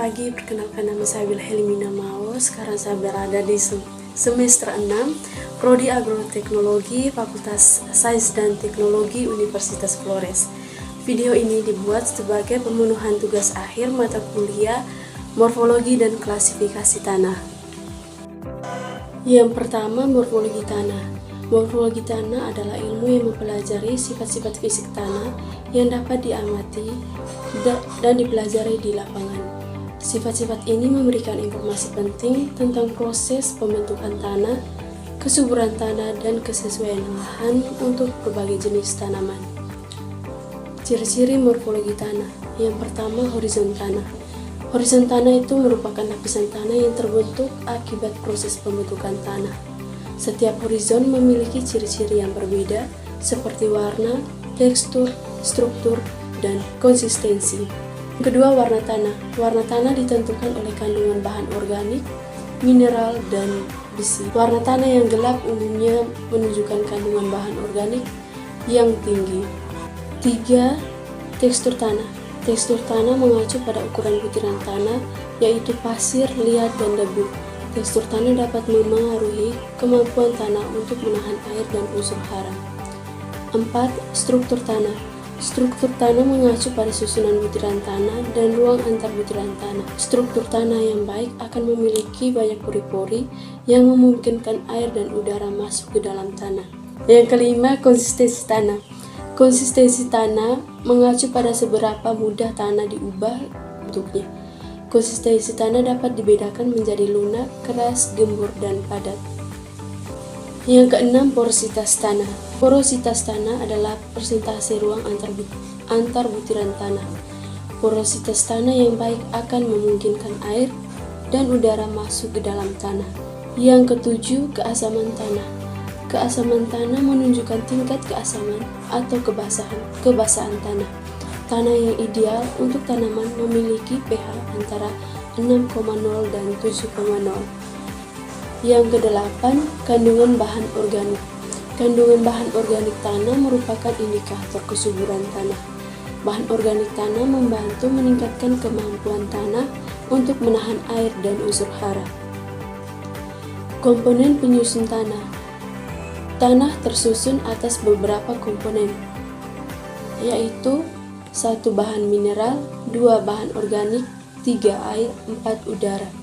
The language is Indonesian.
pagi, perkenalkan nama saya Wilhelmina Mao. Sekarang saya berada di semester 6 Prodi Agroteknologi Fakultas Sains dan Teknologi Universitas Flores. Video ini dibuat sebagai pemenuhan tugas akhir mata kuliah Morfologi dan Klasifikasi Tanah. Yang pertama, morfologi tanah. Morfologi tanah adalah ilmu yang mempelajari sifat-sifat fisik tanah yang dapat diamati dan dipelajari di lapangan. Sifat-sifat ini memberikan informasi penting tentang proses pembentukan tanah, kesuburan tanah, dan kesesuaian lahan untuk berbagai jenis tanaman. Ciri-ciri morfologi tanah. Yang pertama, horizon tanah. Horizon tanah itu merupakan lapisan tanah yang terbentuk akibat proses pembentukan tanah. Setiap horizon memiliki ciri-ciri yang berbeda seperti warna, tekstur, struktur, dan konsistensi. Kedua, warna tanah. Warna tanah ditentukan oleh kandungan bahan organik, mineral, dan besi. Warna tanah yang gelap umumnya menunjukkan kandungan bahan organik yang tinggi. 3. Tekstur tanah. Tekstur tanah mengacu pada ukuran butiran tanah, yaitu pasir, liat, dan debu. Tekstur tanah dapat memengaruhi kemampuan tanah untuk menahan air dan unsur hara. 4. Struktur tanah. Struktur tanah mengacu pada susunan butiran tanah dan ruang antar butiran tanah. Struktur tanah yang baik akan memiliki banyak pori-pori yang memungkinkan air dan udara masuk ke dalam tanah. Yang kelima, konsistensi tanah. Konsistensi tanah mengacu pada seberapa mudah tanah diubah bentuknya. Konsistensi tanah dapat dibedakan menjadi lunak, keras, gembur, dan padat. Yang keenam, porositas tanah. Porositas tanah adalah persentase ruang antar butiran tanah. Porositas tanah yang baik akan memungkinkan air dan udara masuk ke dalam tanah. Yang ketujuh, keasaman tanah. Keasaman tanah menunjukkan tingkat keasaman atau kebasahan tanah. Tanah yang ideal untuk tanaman memiliki pH antara 6,0 dan 7,0. Yang kedelapan, kandungan bahan organik. Kandungan bahan organik tanah merupakan indikator kesuburan tanah. Bahan organik tanah membantu meningkatkan kemampuan tanah untuk menahan air dan unsur hara. Komponen penyusun tanah. Tanah tersusun atas beberapa komponen, yaitu 1. Bahan mineral, 2. Bahan organik, 3. Air, 4. Udara.